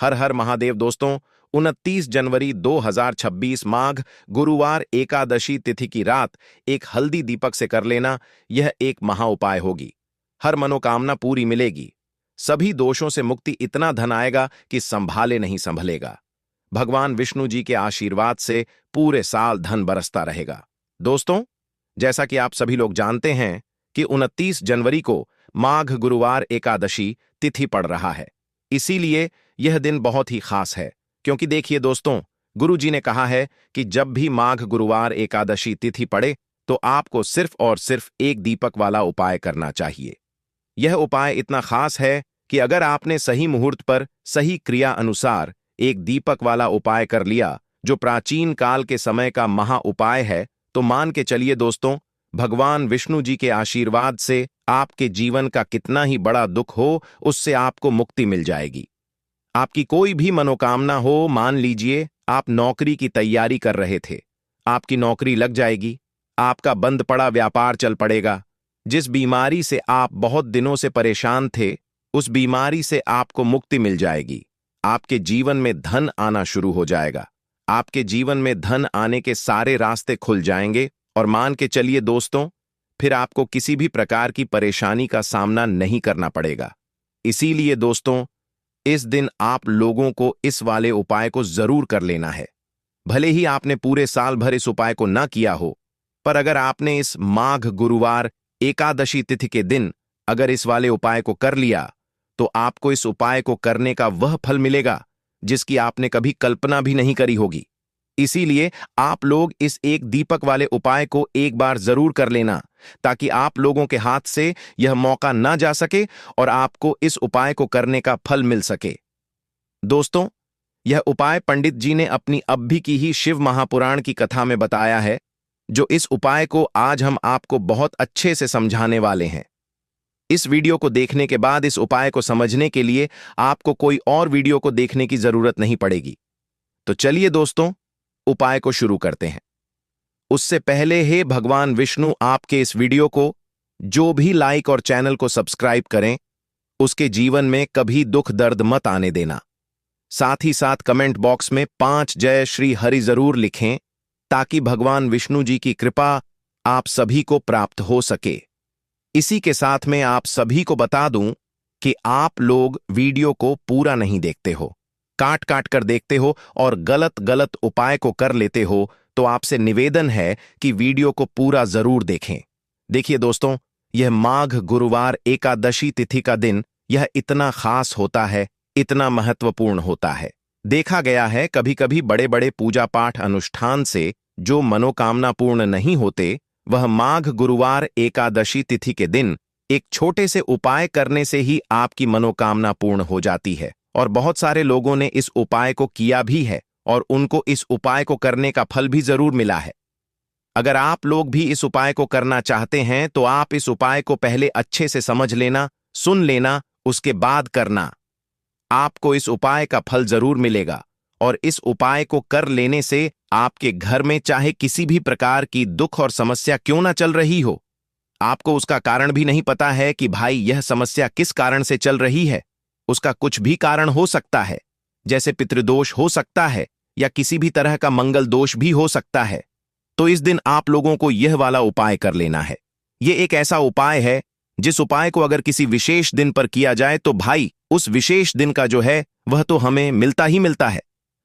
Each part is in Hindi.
हर हर महादेव दोस्तों। 29 जनवरी 2026 माघ गुरुवार एकादशी तिथि की रात एक हल्दी दीपक से कर लेना, यह एक महा उपाय होगी। हर मनोकामना पूरी मिलेगी। सभी दोषों से मुक्ति, इतना धन आएगा कि संभाले नहीं संभलेगा। भगवान विष्णु जी के आशीर्वाद से पूरे साल धन बरसता रहेगा। दोस्तों, जैसा कि आप सभी लोग जानते हैं कि 29 जनवरी को माघ गुरुवार एकादशी तिथि पड़ रहा है। इसीलिए यह दिन बहुत ही खास है, क्योंकि देखिए दोस्तों, गुरु जी ने कहा है कि जब भी माघ गुरुवार एकादशी तिथि पड़े तो आपको सिर्फ और सिर्फ एक दीपक वाला उपाय करना चाहिए। यह उपाय इतना खास है कि अगर आपने सही मुहूर्त पर सही क्रिया अनुसार एक दीपक वाला उपाय कर लिया, जो प्राचीन काल के समय का महा उपाय है, तो मान के चलिए दोस्तों, भगवान विष्णु जी के आशीर्वाद से आपके जीवन का कितना ही बड़ा दुख हो, उससे आपको मुक्ति मिल जाएगी। आपकी कोई भी मनोकामना हो, मान लीजिए आप नौकरी की तैयारी कर रहे थे, आपकी नौकरी लग जाएगी। आपका बंद पड़ा व्यापार चल पड़ेगा। जिस बीमारी से आप बहुत दिनों से परेशान थे, उस बीमारी से आपको मुक्ति मिल जाएगी। आपके जीवन में धन आना शुरू हो जाएगा। आपके जीवन में धन आने के सारे रास्ते खुल जाएंगे और मान के चलिए दोस्तों, फिर आपको किसी भी प्रकार की परेशानी का सामना नहीं करना पड़ेगा। इसीलिए दोस्तों, इस दिन आप लोगों को इस वाले उपाय को जरूर कर लेना है। भले ही आपने पूरे साल भर इस उपाय को ना किया हो, पर अगर आपने इस माघ गुरुवार एकादशी तिथि के दिन अगर इस वाले उपाय को कर लिया, तो आपको इस उपाय को करने का वह फल मिलेगा जिसकी आपने कभी कल्पना भी नहीं करी होगी। इसीलिए आप लोग इस एक दीपक वाले उपाय को एक बार जरूर कर लेना, ताकि आप लोगों के हाथ से यह मौका ना जा सके और आपको इस उपाय को करने का फल मिल सके। दोस्तों, यह उपाय पंडित जी ने अपनी अभी की ही शिव महापुराण की कथा में बताया है, जो इस उपाय को आज हम आपको बहुत अच्छे से समझाने वाले हैं। इस वीडियो को देखने के बाद इस उपाय को समझने के लिए आपको कोई और वीडियो को देखने की जरूरत नहीं पड़ेगी। तो चलिए दोस्तों, उपाय को शुरू करते हैं। उससे पहले हे भगवान विष्णु, आपके इस वीडियो को जो भी लाइक और चैनल को सब्सक्राइब करें, उसके जीवन में कभी दुख दर्द मत आने देना। साथ ही साथ कमेंट बॉक्स में 5 जय श्री हरि जरूर लिखें, ताकि भगवान विष्णु जी की कृपा आप सभी को प्राप्त हो सके। इसी के साथ में आप सभी को बता दूं कि आप लोग वीडियो को पूरा नहीं देखते हो, काट काट कर देखते हो और गलत गलत उपाय को कर लेते हो, तो आपसे निवेदन है कि वीडियो को पूरा जरूर देखें। देखिए दोस्तों, यह माघ गुरुवार एकादशी तिथि का दिन यह इतना खास होता है, इतना महत्वपूर्ण होता है। देखा गया है कभी कभी बड़े बड़े पूजा पाठ अनुष्ठान से जो मनोकामना पूर्ण नहीं होते, वह माघ गुरुवार एकादशी तिथि के दिन एक छोटे से उपाय करने से ही आपकी मनोकामना पूर्ण हो जाती है। और बहुत सारे लोगों ने इस उपाय को किया भी है और उनको इस उपाय को करने का फल भी जरूर मिला है। अगर आप लोग भी इस उपाय को करना चाहते हैं, तो आप इस उपाय को पहले अच्छे से समझ लेना, सुन लेना, उसके बाद करना। आपको इस उपाय का फल जरूर मिलेगा और इस उपाय को कर लेने से आपके घर में चाहे किसी भी प्रकार की दुख और समस्या क्यों ना चल रही हो, आपको उसका कारण भी नहीं पता है कि भाई यह समस्या किस कारण से चल रही है, उसका कुछ भी कारण हो सकता है, जैसे पितृदोष हो सकता है या किसी भी तरह का मंगल दोष भी हो सकता है, तो इस दिन आप लोगों को यह वाला उपाय कर लेना है। यह एक ऐसा उपाय है जिस उपाय को अगर किसी विशेष दिन पर किया जाए तो भाई उस विशेष दिन का जो है वह तो हमें मिलता ही मिलता है,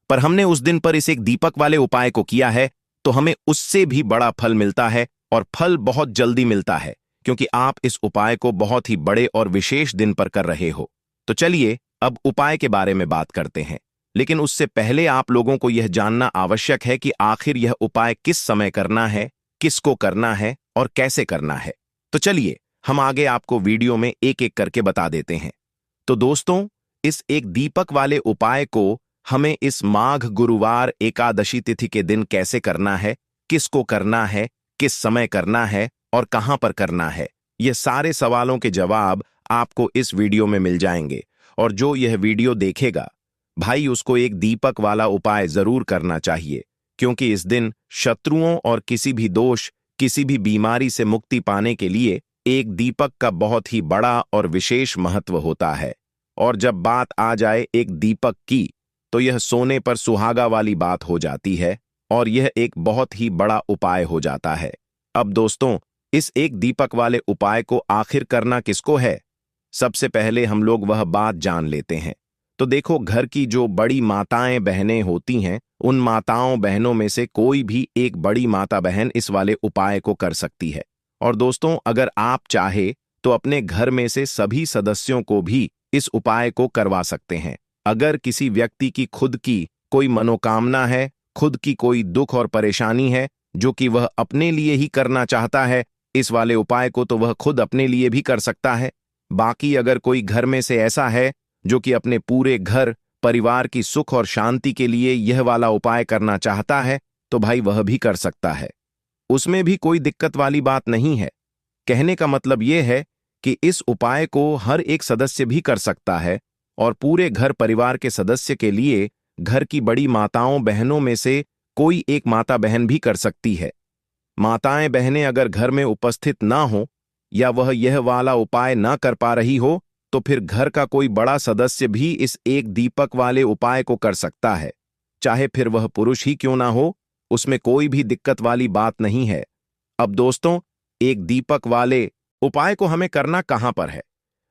पर हमने उस दिन पर इस एक दीपक वाले उपाय को किया है तो हमें उससे भी बड़ा फल मिलता है और फल बहुत जल्दी मिलता है, क्योंकि आप इस उपाय को बहुत ही बड़े और विशेष दिन पर कर रहे हो। तो चलिए अब उपाय के बारे में बात करते हैं, लेकिन उससे पहले आप लोगों को यह जानना आवश्यक है कि आखिर यह उपाय किस समय करना है, किसको करना है और कैसे करना है। तो चलिए हम आगे आपको वीडियो में एक एक करके बता देते हैं। तो दोस्तों, इस एक दीपक वाले उपाय को हमें इस माघ गुरुवार एकादशी तिथि के दिन कैसे करना है, किसको करना है, किस समय करना है और कहां पर करना है, यह सारे सवालों के जवाब आपको इस वीडियो में मिल जाएंगे। और जो यह वीडियो देखेगा भाई, उसको एक दीपक वाला उपाय जरूर करना चाहिए, क्योंकि इस दिन शत्रुओं और किसी भी दोष, किसी भी बीमारी से मुक्ति पाने के लिए एक दीपक का बहुत ही बड़ा और विशेष महत्व होता है। और जब बात आ जाए एक दीपक की, तो यह सोने पर सुहागा वाली बात हो जाती है और यह एक बहुत ही बड़ा उपाय हो जाता है। अब दोस्तों, इस एक दीपक वाले उपाय को आखिर करना किसको है? सबसे पहले हम लोग वह बात जान लेते हैं। तो देखो, घर की जो बड़ी माताएं बहनें होती हैं, उन माताओं बहनों में से कोई भी एक बड़ी माता बहन इस वाले उपाय को कर सकती है। और दोस्तों, अगर आप चाहे तो अपने घर में से सभी सदस्यों को भी इस उपाय को करवा सकते हैं। अगर किसी व्यक्ति की खुद की कोई मनोकामना है, खुद की कोई दुख और परेशानी है जो कि वह अपने लिए ही करना चाहता है इस वाले उपाय को, तो वह खुद अपने लिए भी कर सकता है। बाकी अगर कोई घर में से ऐसा है जो कि अपने पूरे घर परिवार की सुख और शांति के लिए यह वाला उपाय करना चाहता है, तो भाई वह भी कर सकता है। उसमें भी कोई दिक्कत वाली बात नहीं है। कहने का मतलब यह है कि इस उपाय को हर एक सदस्य भी कर सकता है और पूरे घर परिवार के सदस्य के लिए घर की बड़ी माताओं बहनों में से कोई एक माता बहन भी कर सकती है। माताएं बहनें अगर घर में उपस्थित ना हो या वह यह वाला उपाय ना कर पा रही हो, तो फिर घर का कोई बड़ा सदस्य भी इस एक दीपक वाले उपाय को कर सकता है। चाहे फिर वह पुरुष ही क्यों ना हो, उसमें कोई भी दिक्कत वाली बात नहीं है। अब दोस्तों, एक दीपक वाले उपाय को हमें करना कहां पर है?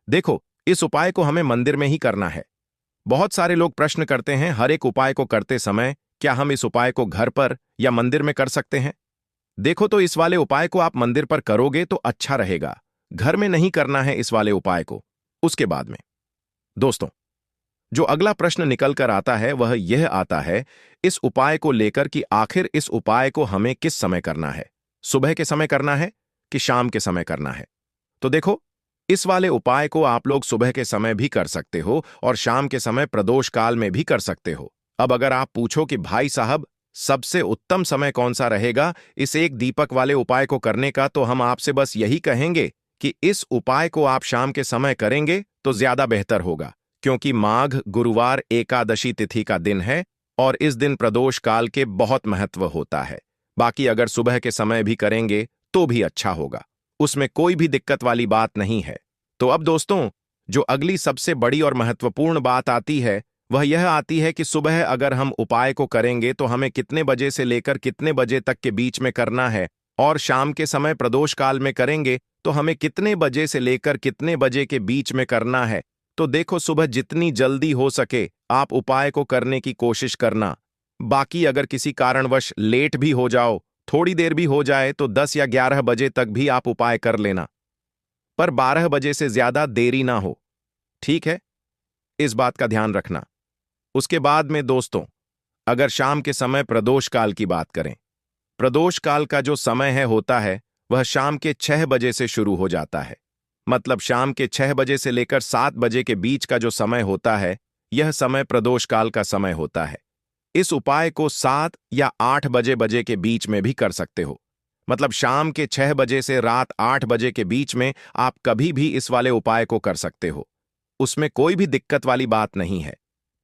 देखो, इस उपाय को हमें मंदिर में ही करना है। बहुत सारे लोग प्रश्न करते हैं, हर एक उपाय को करते समय क्या हम इस उपाय को घर पर या मंदिर में कर सकते हैं? देखो, तो इस वाले उपाय को आप मंदिर पर करोगे तो अच्छा रहेगा। घर में नहीं करना है इस वाले उपाय को। उसके बाद में दोस्तों, जो अगला प्रश्न निकल कर आता है वह यह आता है इस उपाय को लेकर कि आखिर इस उपाय को हमें किस समय करना है? सुबह के समय करना है कि शाम के समय करना है? तो देखो, इस वाले उपाय को आप लोग सुबह के समय भी कर सकते हो और शाम के समय प्रदोष काल में भी कर सकते हो। अब अगर आप पूछो कि भाई साहब, सबसे उत्तम समय कौन सा रहेगा इस एक दीपक वाले उपाय को करने का, तो हम आपसे बस यही कहेंगे कि इस उपाय को आप शाम के समय करेंगे तो ज्यादा बेहतर होगा, क्योंकि माघ गुरुवार एकादशी तिथि का दिन है और इस दिन प्रदोष काल के बहुत महत्व होता है। बाकी अगर सुबह के समय भी करेंगे तो भी अच्छा होगा, उसमें कोई भी दिक्कत वाली बात नहीं है। तो अब दोस्तों, जो अगली सबसे बड़ी और महत्वपूर्ण बात आती है वह यह आती है कि सुबह अगर हम उपाय को करेंगे तो हमें कितने बजे से लेकर कितने बजे तक के बीच में करना है, और शाम के समय प्रदोष काल में करेंगे तो हमें कितने बजे से लेकर कितने बजे के बीच में करना है। तो देखो, सुबह जितनी जल्दी हो सके आप उपाय को करने की कोशिश करना। बाकी अगर किसी कारणवश लेट भी हो जाओ, थोड़ी देर भी हो जाए, तो 10 या 11 बजे तक भी आप उपाय कर लेना, पर 12 बजे से ज्यादा देरी ना हो। ठीक है, इस बात का ध्यान रखना। उसके बाद में दोस्तों, अगर शाम के समय प्रदोष काल की बात करें, प्रदोष काल का जो समय है होता है वह शाम के 6 बजे से शुरू हो जाता है। मतलब शाम के 6 बजे से लेकर 7 बजे के बीच का जो समय होता है, यह समय प्रदोष काल का समय होता है। इस उपाय को 7 या 8 बजे के बीच में भी कर सकते हो। मतलब शाम के 6 बजे से रात 8 बजे के बीच में आप कभी भी इस वाले उपाय को कर सकते हो, उसमें कोई भी दिक्कत वाली बात नहीं है।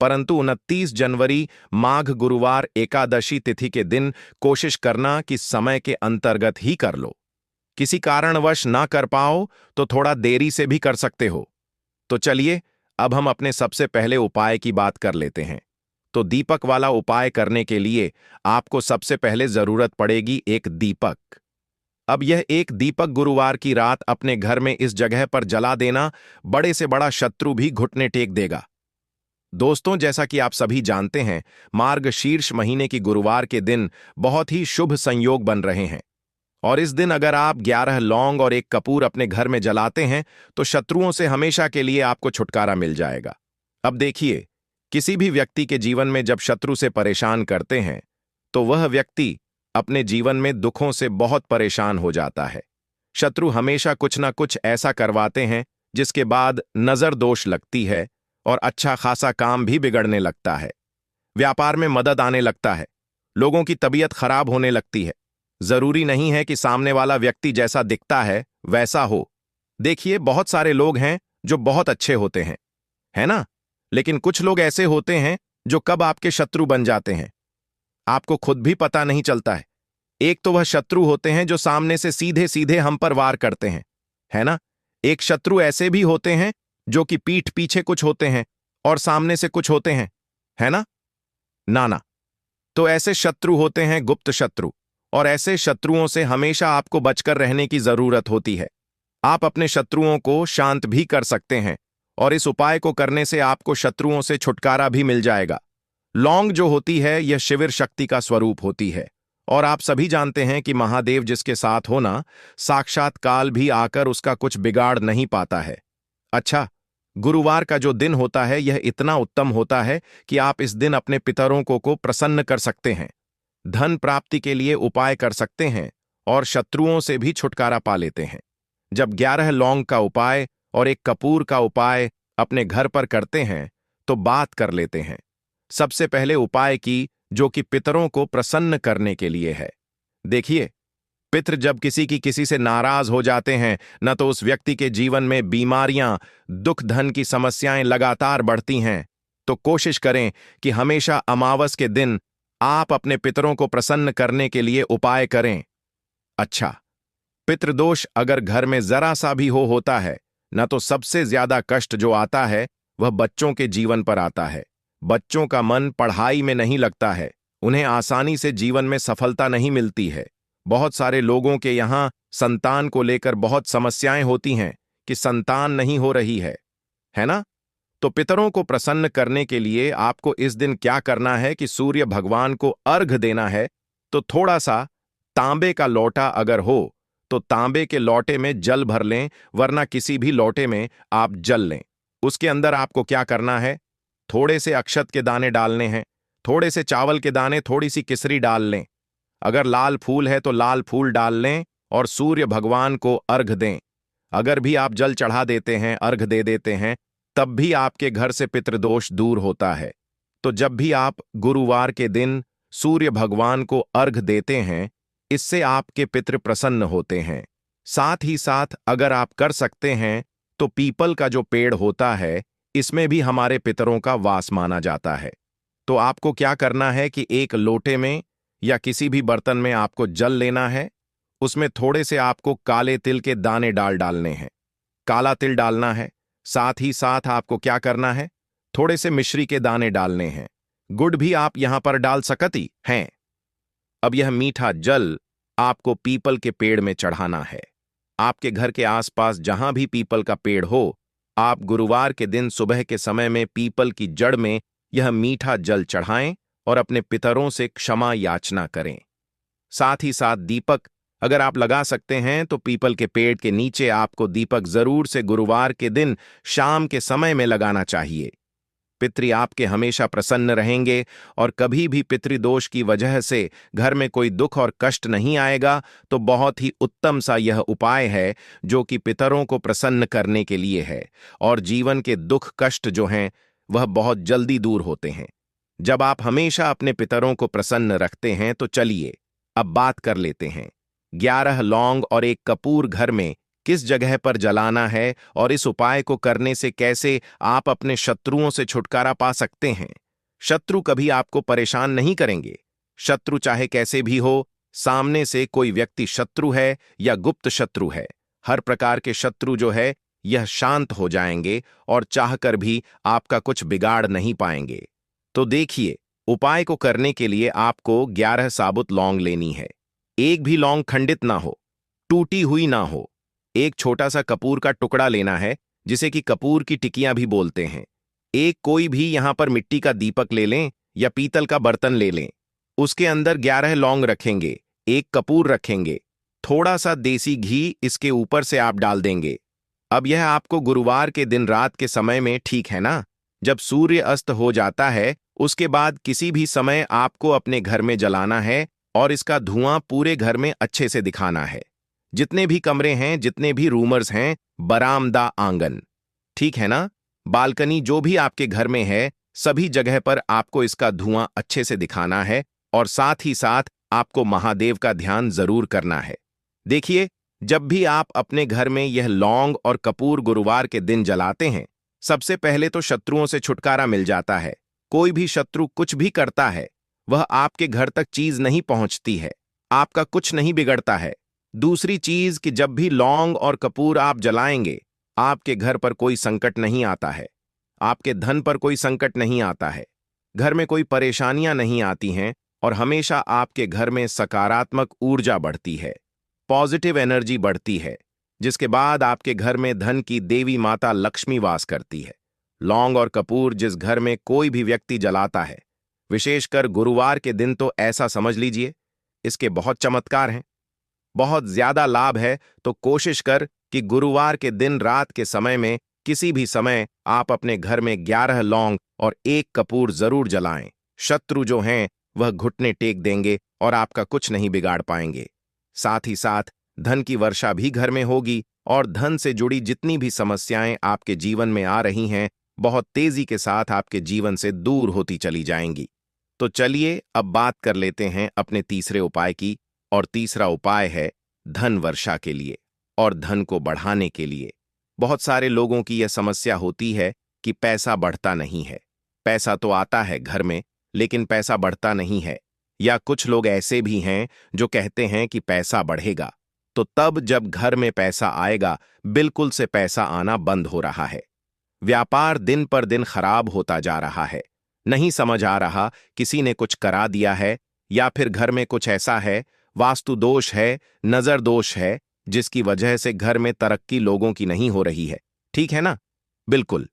परंतु 29 जनवरी माघ गुरुवार एकादशी तिथि के दिन कोशिश करना कि समय के अंतर्गत ही कर लो। किसी कारणवश ना कर पाओ तो थोड़ा देरी से भी कर सकते हो। तो चलिए, अब हम अपने सबसे पहले उपाय की बात कर लेते हैं। तो दीपक वाला उपाय करने के लिए आपको सबसे पहले जरूरत पड़ेगी एक दीपक। अब यह एक दीपक गुरुवार की रात अपने घर में इस जगह पर जला देना, बड़े से बड़ा शत्रु भी घुटने टेक देगा। दोस्तों, जैसा कि आप सभी जानते हैं, मार्गशीर्ष महीने की गुरुवार के दिन बहुत ही शुभ संयोग बन रहे हैं और इस दिन अगर आप 11 लौंग और एक कपूर अपने घर में जलाते हैं तो शत्रुओं से हमेशा के लिए आपको छुटकारा मिल जाएगा। अब देखिए, किसी भी व्यक्ति के जीवन में जब शत्रु से परेशान करते हैं तो वह व्यक्ति अपने जीवन में दुखों से बहुत परेशान हो जाता है। शत्रु हमेशा कुछ ना कुछ ऐसा करवाते हैं जिसके बाद नजर दोष लगती है और अच्छा खासा काम भी बिगड़ने लगता है। व्यापार में मदद आने लगता है, लोगों की तबीयत खराब होने लगती है। जरूरी नहीं है कि सामने वाला व्यक्ति जैसा दिखता है वैसा हो। देखिए, बहुत सारे लोग हैं जो बहुत अच्छे होते हैं, है ना? लेकिन कुछ लोग ऐसे होते हैं जो कब आपके शत्रु बन जाते हैं आपको खुद भी पता नहीं चलता है। एक तो वह शत्रु होते हैं जो सामने से सीधे सीधे हम पर वार करते हैं, है ना? एक शत्रु ऐसे भी होते हैं जो कि पीठ पीछे कुछ होते हैं और सामने से कुछ होते हैं, है ना? ना। तो ऐसे शत्रु होते हैं गुप्त शत्रु, और ऐसे शत्रुओं से हमेशा आपको बचकर रहने की जरूरत होती है। आप अपने शत्रुओं को शांत भी कर सकते हैं, और इस उपाय को करने से आपको शत्रुओं से छुटकारा भी मिल जाएगा। लौंग जो होती है यह शिविर शक्ति का स्वरूप होती है, और आप सभी जानते हैं कि महादेव जिसके साथ होना, साक्षात काल भी आकर उसका कुछ बिगाड़ नहीं पाता है। अच्छा, गुरुवार का जो दिन होता है यह इतना उत्तम होता है कि आप इस दिन अपने पितरों को प्रसन्न कर सकते हैं, धन प्राप्ति के लिए उपाय कर सकते हैं, और शत्रुओं से भी छुटकारा पा लेते हैं। जब 11 लौंग का उपाय और एक कपूर का उपाय अपने घर पर करते हैं तो बात कर लेते हैं। सबसे पहले उपाय की, जो कि पितरों को प्रसन्न करने के लिए है। देखिए, पितृ जब किसी से नाराज हो जाते हैं न, तो उस व्यक्ति के जीवन में बीमारियां, दुख, धन की समस्याएं लगातार बढ़ती हैं। तो कोशिश करें कि हमेशा अमावस के दिन आप अपने पितरों को प्रसन्न करने के लिए उपाय करें। अच्छा, पितृदोष अगर घर में जरा सा भी होता है न, तो सबसे ज्यादा कष्ट जो आता है वह बच्चों के जीवन पर आता है। बच्चों का मन पढ़ाई में नहीं लगता है, उन्हें आसानी से जीवन में सफलता नहीं मिलती है। बहुत सारे लोगों के यहाँ संतान को लेकर बहुत समस्याएं होती हैं कि संतान नहीं हो रही है ना? तो पितरों को प्रसन्न करने के लिए आपको इस दिन क्या करना है कि सूर्य भगवान को अर्घ देना है। तो थोड़ा सा तांबे का लोटा अगर हो तो तांबे के लोटे में जल भर लें, वरना किसी भी लोटे में आप जल लें। उसके अंदर आपको क्या करना है, थोड़े से अक्षत के दाने डालने हैं, थोड़े से चावल के दाने, थोड़ी सी किसरी डाल लें। अगर लाल फूल है तो लाल फूल डाल लें और सूर्य भगवान को अर्घ दें। अगर भी आप जल चढ़ा देते हैं, अर्घ दे देते हैं, तब भी आपके घर से पितृदोष दूर होता है। तो जब भी आप गुरुवार के दिन सूर्य भगवान को अर्घ देते हैं, इससे आपके पितृ प्रसन्न होते हैं। साथ ही साथ अगर आप कर सकते हैं तो पीपल का जो पेड़ होता है, इसमें भी हमारे पितरों का वास माना जाता है। तो आपको क्या करना है कि एक लोटे में या किसी भी बर्तन में आपको जल लेना है, उसमें थोड़े से आपको काले तिल के दाने डालने हैं, काला तिल डालना है। साथ ही साथ आपको क्या करना है, थोड़े से मिश्री के दाने डालने हैं। गुड़ भी आप यहां पर डाल सकती हैं। अब यह मीठा जल आपको पीपल के पेड़ में चढ़ाना है। आपके घर के आसपास जहां भी पीपल का पेड़ हो, आप गुरुवार के दिन सुबह के समय में पीपल की जड़ में यह मीठा जल चढ़ाएं और अपने पितरों से क्षमा याचना करें। साथ ही साथ दीपक अगर आप लगा सकते हैं तो पीपल के पेड़ के नीचे आपको दीपक जरूर से गुरुवार के दिन शाम के समय में लगाना चाहिए। पितृ आपके हमेशा प्रसन्न रहेंगे और कभी भी पितृदोष की वजह से घर में कोई दुख और कष्ट नहीं आएगा। तो बहुत ही उत्तम सा यह उपाय है जो कि पितरों को प्रसन्न करने के लिए है, और जीवन के दुख कष्ट जो हैं वह बहुत जल्दी दूर होते हैं जब आप हमेशा अपने पितरों को प्रसन्न रखते हैं। तो चलिए अब बात कर लेते हैं 11 लौंग और एक कपूर घर में किस जगह पर जलाना है, और इस उपाय को करने से कैसे आप अपने शत्रुओं से छुटकारा पा सकते हैं। शत्रु कभी आपको परेशान नहीं करेंगे। शत्रु चाहे कैसे भी हो, सामने से कोई व्यक्ति शत्रु है या गुप्त शत्रु है, हर प्रकार के शत्रु जो है यह शांत हो जाएंगे और चाहकर भी आपका कुछ बिगाड़ नहीं पाएंगे। तो देखिए, उपाय को करने के लिए आपको 11 साबुत लौंग लेनी है। एक भी लौंग खंडित ना हो, टूटी हुई ना हो। एक छोटा सा कपूर का टुकड़ा लेना है, जिसे कि कपूर की टिकियां भी बोलते हैं। एक कोई भी यहां पर मिट्टी का दीपक ले लें या पीतल का बर्तन ले लें। उसके अंदर 11 लौंग रखेंगे, एक कपूर रखेंगे, थोड़ा सा देसी घी इसके ऊपर से आप डाल देंगे। अब यह आपको गुरुवार के दिन रात के समय में, ठीक है ना, जब सूर्य अस्त हो जाता है उसके बाद किसी भी समय आपको अपने घर में जलाना है, और इसका धुआं पूरे घर में अच्छे से दिखाना है। जितने भी कमरे हैं, जितने भी रूमर्स हैं, बरामदा, आंगन, ठीक है ना, बालकनी, जो भी आपके घर में है, सभी जगह पर आपको इसका धुआं अच्छे से दिखाना है। और साथ ही साथ आपको महादेव का ध्यान जरूर करना है। देखिए, जब भी आप अपने घर में यह लौंग और कपूर गुरुवार के दिन जलाते हैं, सबसे पहले तो शत्रुओं से छुटकारा मिल जाता है। कोई भी शत्रु कुछ भी करता है, वह आपके घर तक चीज नहीं पहुंचती है, आपका कुछ नहीं बिगड़ता है। दूसरी चीज कि जब भी लौंग और कपूर आप जलाएंगे आपके घर पर कोई संकट नहीं आता है, आपके धन पर कोई संकट नहीं आता है, घर में कोई परेशानियां नहीं आती हैं और हमेशा आपके घर में सकारात्मक ऊर्जा बढ़ती है, पॉजिटिव एनर्जी बढ़ती है, जिसके बाद आपके घर में धन की देवी माता लक्ष्मी वास करती है। लौंग और कपूर जिस घर में कोई भी व्यक्ति जलाता है, विशेषकर गुरुवार के दिन, तो ऐसा समझ लीजिए इसके बहुत चमत्कार हैं, बहुत ज्यादा लाभ है। तो कोशिश कर कि गुरुवार के दिन रात के समय में किसी भी समय आप अपने घर में 11 लौंग और 1 कपूर जरूर जलाएं। शत्रु जो हैं वह घुटने टेक देंगे और आपका कुछ नहीं बिगाड़ पाएंगे। साथ ही साथ धन की वर्षा भी घर में होगी और धन से जुड़ी जितनी भी समस्याएं आपके जीवन में आ रही हैं, बहुत तेजी के साथ आपके जीवन से दूर होती चली जाएंगी। तो चलिए अब बात कर लेते हैं अपने तीसरे उपाय की, और तीसरा उपाय है धन वर्षा के लिए और धन को बढ़ाने के लिए। बहुत सारे लोगों की यह समस्या होती है कि पैसा बढ़ता नहीं है। पैसा तो आता है घर में, लेकिन पैसा बढ़ता नहीं है। या कुछ लोग ऐसे भी हैं जो कहते हैं कि पैसा बढ़ेगा, तो तब जब घर में पैसा आएगा, बिल्कुल से पैसा आना बंद हो रहा है। व्यापार दिन पर दिन खराब होता जा रहा है। नहीं समझ आ रहा, किसी ने कुछ करा दिया है या फिर घर में कुछ ऐसा है, वास्तु दोष है, नजर दोष है, जिसकी वजह से घर में तरक्की लोगों की नहीं हो रही है। ठीक है ना? बिल्कुल।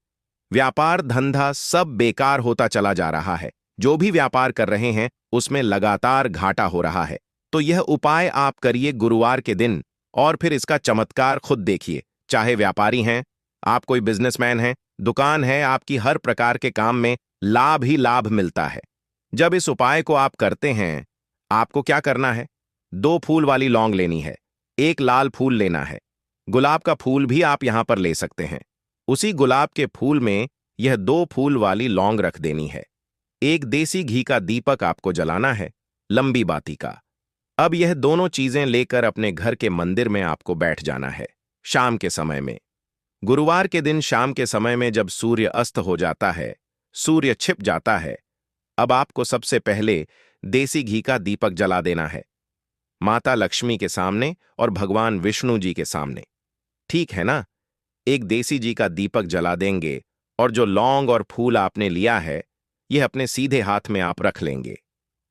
व्यापार धंधा सब बेकार होता चला जा रहा है। जो भी व्यापार कर रहे हैं उसमें लगातार घाटा हो रहा है। तो यह उपाय आप करिए गुरुवार के दिन और फिर इसका चमत्कार खुद देखिए। चाहे व्यापारी हैं, आप कोई बिजनेसमैन हैं, दुकान है, आपकी हर प्रकार के काम में लाभ ही लाभ मिलता है। जब इस उपाय को आप करते हैं, आपको क्या करना है? 2 फूल वाली लौंग लेनी है, 1 लाल फूल लेना है, गुलाब का फूल भी आप यहां पर ले सकते हैं। उसी गुलाब के फूल में यह 2 फूल वाली लौंग रख देनी है। 1 देसी घी का दीपक आपको जलाना है, लंबी बाती का। अब यह दोनों चीजें लेकर अपने घर के मंदिर में आपको बैठ जाना है शाम के समय में। गुरुवार के दिन शाम के समय में जब सूर्य अस्त हो जाता है, सूर्य छिप जाता है, अब आपको सबसे पहले देसी घी का दीपक जला देना है, माता लक्ष्मी के सामने और भगवान विष्णु जी के सामने। ठीक है ना? एक देसी घी का दीपक जला देंगे और जो लौंग और फूल आपने लिया है, यह अपने सीधे हाथ में आप रख लेंगे।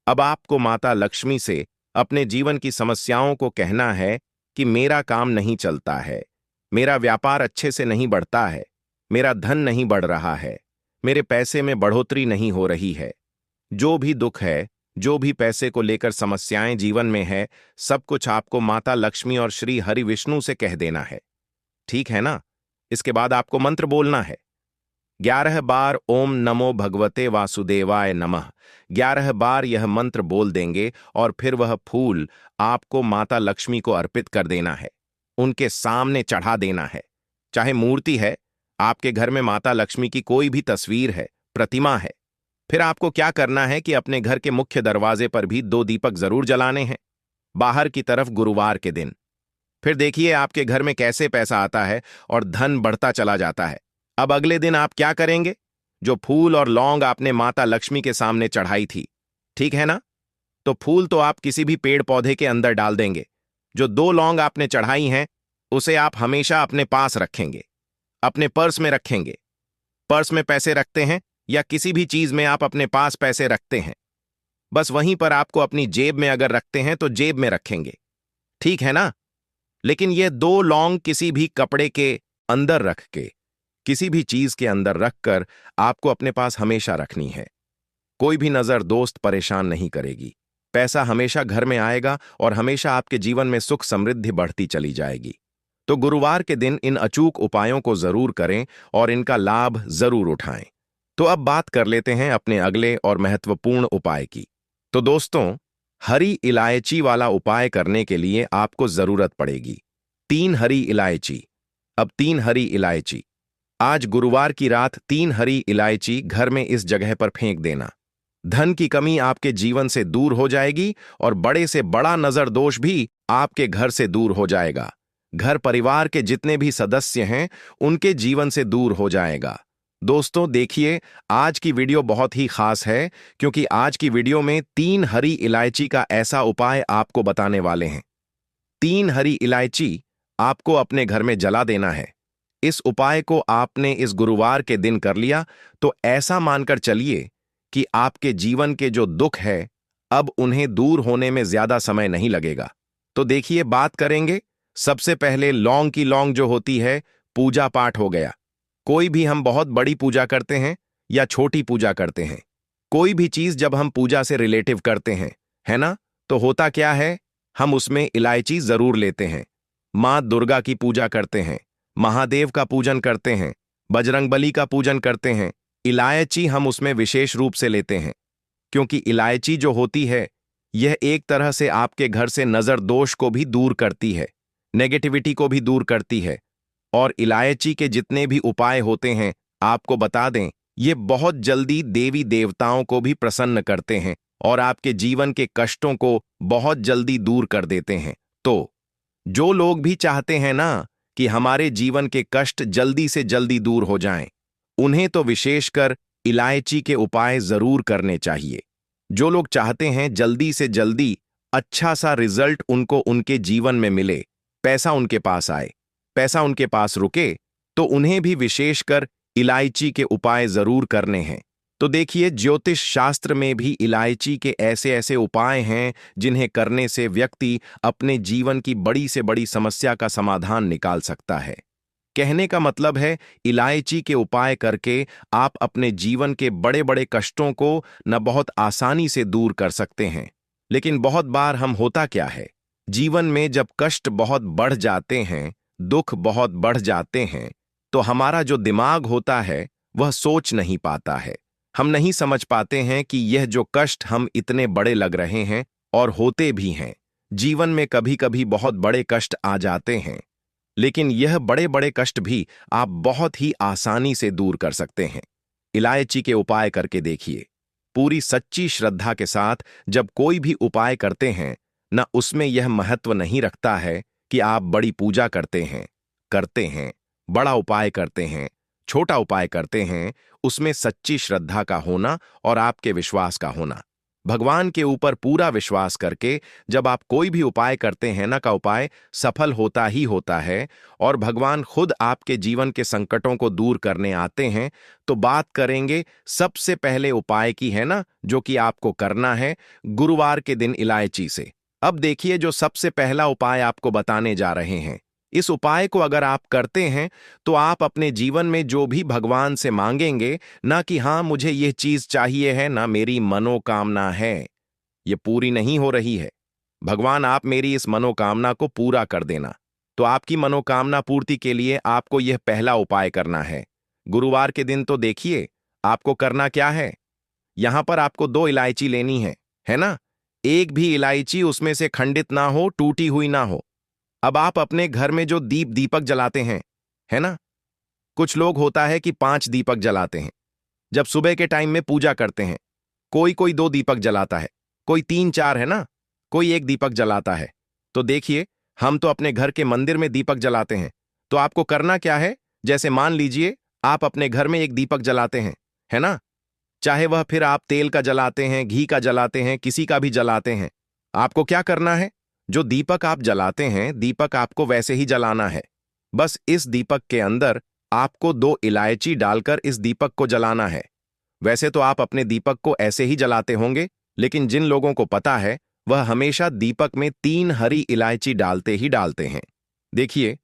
अब आपको माता लक्ष्मी से अपने जीवन की समस्याओं को कहना है कि मेरा काम नहीं चलता है, मेरा व्यापार अच्छे से नहीं बढ़ता है, मेरा धन नहीं बढ़ रहा है, मेरे पैसे में बढ़ोतरी नहीं हो रही है। जो भी दुख है, जो भी पैसे को लेकर समस्याएं जीवन में है, सब कुछ आपको माता लक्ष्मी और श्री हरि विष्णु से कह देना है। ठीक है ना? इसके बाद आपको मंत्र बोलना है। 11 बार ओम नमो भगवते वासुदेवाय नमः। 11 बार यह मंत्र बोल देंगे और फिर वह फूल आपको माता लक्ष्मी को अर्पित कर देना है, उनके सामने चढ़ा देना है। चाहे मूर्ति है, आपके घर में माता लक्ष्मी की कोई भी तस्वीर है, प्रतिमा है, फिर आपको क्या करना है कि अपने घर के मुख्य दरवाजे पर भी 2 दीपक जरूर जलाने हैं, बाहर की तरफ गुरुवार के दिन। फिर देखिए आपके घर में कैसे पैसा आता है और धन बढ़ता चला जाता है। अब अगले दिन आप क्या करेंगे? जो फूल और लौंग आपने माता लक्ष्मी के सामने चढ़ाई थी, ठीक है ना? तो फूल तो आप किसी भी पेड़ पौधे के अंदर डाल देंगे। जो 2 लौंग आपने चढ़ाई हैं, उसे आप हमेशा अपने पास रखेंगे, अपने पर्स में रखेंगे। पर्स में पैसे रखते हैं या किसी भी चीज में आप अपने पास पैसे रखते हैं, बस वहीं पर आपको अपनी जेब में अगर रखते हैं तो जेब में रखेंगे। ठीक है ना? लेकिन ये 2 लौंग किसी भी कपड़े के अंदर रख के, किसी भी चीज के अंदर रखकर आपको अपने पास हमेशा रखनी है। कोई भी नजर दोस्त परेशान नहीं करेगी। पैसा हमेशा घर में आएगा और हमेशा आपके जीवन में सुख समृद्धि बढ़ती चली जाएगी। तो गुरुवार के दिन इन अचूक उपायों को जरूर करें और इनका लाभ जरूर उठाएं। तो अब बात कर लेते हैं अपने अगले और महत्वपूर्ण उपाय की। तो दोस्तों, हरी इलायची वाला उपाय करने के लिए आपको जरूरत पड़ेगी 3 हरी इलायची। अब 3 हरी इलायची, आज गुरुवार की रात 3 हरी इलायची घर में इस जगह पर फेंक देना। धन की कमी आपके जीवन से दूर हो जाएगी और बड़े से बड़ा नजर दोष भी आपके घर से दूर हो जाएगा। घर परिवार के जितने भी सदस्य हैं, उनके जीवन से दूर हो जाएगा। दोस्तों देखिए, आज की वीडियो बहुत ही खास है क्योंकि आज की वीडियो में 3 हरी इलायची का ऐसा उपाय आपको बताने वाले हैं। 3 हरी इलायची आपको अपने घर में जला देना है। इस उपाय को आपने इस गुरुवार के दिन कर लिया तो ऐसा मानकर चलिए कि आपके जीवन के जो दुख है अब उन्हें दूर होने में ज्यादा समय नहीं लगेगा। तो देखिए, बात करेंगे सबसे पहले लौंग की। लौंग जो होती है, पूजा पाठ हो गया। कोई भी हम बहुत बड़ी पूजा करते हैं या छोटी पूजा करते हैं, कोई भी चीज जब हम पूजा से रिलेटिव करते हैं, है ना, तो होता क्या है, हम उसमें इलायची जरूर लेते हैं। माँ दुर्गा की पूजा करते हैं, महादेव का पूजन करते हैं, बजरंगबली का पूजन करते हैं, इलायची हम उसमें विशेष रूप से लेते हैं, क्योंकि इलायची जो होती है यह एक तरह से आपके घर से नजर दोष को भी दूर करती है, नेगेटिविटी को भी दूर करती है। और इलायची के जितने भी उपाय होते हैं, आपको बता दें, ये बहुत जल्दी देवी देवताओं को भी प्रसन्न करते हैं और आपके जीवन के कष्टों को बहुत जल्दी दूर कर देते हैं। तो जो लोग भी चाहते हैं ना कि हमारे जीवन के कष्ट जल्दी से जल्दी दूर हो जाएं, उन्हें तो विशेषकर इलायची के उपाय जरूर करने चाहिए। जो लोग चाहते हैं जल्दी से जल्दी अच्छा सा रिजल्ट उनको उनके जीवन में मिले, पैसा उनके पास आए, पैसा उनके पास रुके, तो उन्हें भी विशेषकर इलायची के उपाय जरूर करने हैं। तो देखिए, ज्योतिष शास्त्र में भी इलायची के ऐसे ऐसे उपाय हैं जिन्हें करने से व्यक्ति अपने जीवन की बड़ी से बड़ी समस्या का समाधान निकाल सकता है। कहने का मतलब है, इलायची के उपाय करके आप अपने जीवन के बड़े बड़े कष्टों को न बहुत आसानी से दूर कर सकते हैं। लेकिन बहुत बार हम होता क्या है, जीवन में जब कष्ट बहुत बढ़ जाते हैं, दुख बहुत बढ़ जाते हैं, तो हमारा जो दिमाग होता है वह सोच नहीं पाता है। हम नहीं समझ पाते हैं कि यह जो कष्ट हम इतने बड़े लग रहे हैं, और होते भी हैं। जीवन में कभी कभी बहुत बड़े कष्ट आ जाते हैं, लेकिन यह बड़े बड़े कष्ट भी आप बहुत ही आसानी से दूर कर सकते हैं। इलायची के उपाय करके देखिए। पूरी सच्ची श्रद्धा के साथ जब कोई भी उपाय करते हैं न, उसमें यह महत्व नहीं रखता है कि आप बड़ी पूजा करते हैं, बड़ा उपाय करते हैं, छोटा उपाय करते हैं, उसमें सच्ची श्रद्धा का होना और आपके विश्वास का होना। भगवान के ऊपर पूरा विश्वास करके जब आप कोई भी उपाय करते हैं ना, का उपाय सफल होता ही होता है और भगवान खुद आपके जीवन के संकटों को दूर करने आते हैं। तो बात करेंगे सबसे पहले उपाय की, है ना, जो कि आपको करना है गुरुवार के दिन इलायची से। अब देखिए, जो सबसे पहला उपाय आपको बताने जा रहे हैं, इस उपाय को अगर आप करते हैं तो आप अपने जीवन में जो भी भगवान से मांगेंगे, ना कि हाँ मुझे ये चीज चाहिए है, ना मेरी मनोकामना है ये पूरी नहीं हो रही है, भगवान आप मेरी इस मनोकामना को पूरा कर देना। तो आपकी मनोकामना पूर्ति के लिए आपको यह पहला उपाय करना है गुरुवार के दिन। तो देखिए, आपको करना क्या है, यहां पर आपको 2 इलायची लेनी है ना। एक भी इलायची उसमें से खंडित ना हो, टूटी हुई ना हो। अब आप अपने घर में जो दीपक जलाते हैं, है ना, कुछ लोग होता है कि 5 दीपक जलाते हैं जब सुबह के टाइम में पूजा करते हैं, कोई 2 दीपक जलाता है, कोई 3-4, है ना, कोई 1 दीपक जलाता है। तो देखिए, हम तो अपने घर के मंदिर में दीपक जलाते हैं। तो आपको करना क्या है, जैसे मान लीजिए आप अपने घर में 1 दीपक जलाते हैं, है ना, चाहे वह फिर आप तेल का जलाते हैं, घी का जलाते हैं, किसी का भी जलाते हैं, आपको क्या करना है, जो दीपक आप जलाते हैं, दीपक आपको वैसे ही जलाना है। बस इस दीपक के अंदर आपको 2 इलायची डालकर इस दीपक को जलाना है। वैसे तो आप अपने दीपक को ऐसे ही जलाते होंगे, लेकिन जिन लोगों को पता है वह हमेशा दीपक में 3 हरी इलायची डालते ही डालते हैं। देखिए,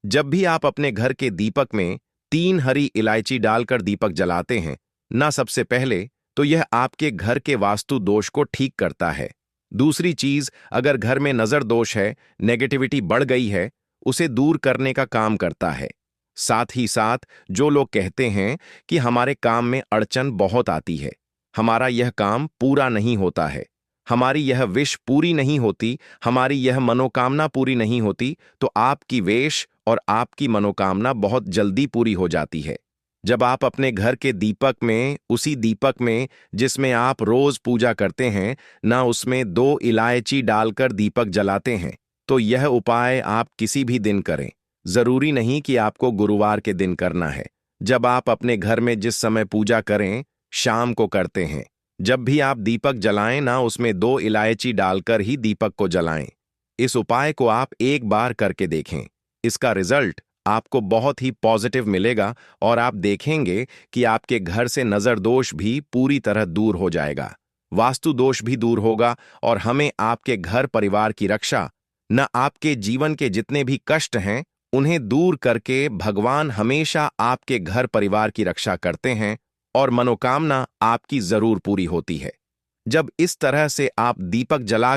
जब भी आप अपने घर के दीपक में 3 हरी इलायची डालकर दीपक जलाते हैं ना, सबसे पहले तो यह आपके घर के वास्तु दोष को ठीक करता है। दूसरी चीज, अगर घर में नजर दोष है, नेगेटिविटी बढ़ गई है, उसे दूर करने का काम करता है। साथ ही साथ जो लोग कहते हैं कि हमारे काम में अड़चन बहुत आती है, हमारा यह काम पूरा नहीं होता है, हमारी यह विश पूरी नहीं होती, हमारी यह मनोकामना पूरी नहीं होती, तो आपकी वेश और आपकी मनोकामना बहुत जल्दी पूरी हो जाती है। जब आप अपने घर के दीपक में, उसी दीपक में जिसमें आप रोज पूजा करते हैं ना, उसमें 2 इलायची डालकर दीपक जलाते हैं, तो यह उपाय आप किसी भी दिन करें, जरूरी नहीं कि आपको गुरुवार के दिन करना है। जब आप अपने घर में जिस समय पूजा करें, शाम को करते हैं, जब भी आप दीपक जलाएं ना, उसमें 2 इलायची डालकर ही दीपक को जलाएं। इस उपाय को आप एक बार करके देखें, इसका रिजल्ट आपको बहुत ही पॉजिटिव मिलेगा और आप देखेंगे कि आपके घर से नजर दोष भी पूरी तरह दूर हो जाएगा, वास्तु दोष भी दूर होगा और हमें आपके घर परिवार की रक्षा, न आपके जीवन के जितने भी कष्ट हैं उन्हें दूर करके भगवान हमेशा आपके घर परिवार की रक्षा करते हैं और मनोकामना आपकी जरूर पूरी होती है। जब इस तरह से आप दीपक जला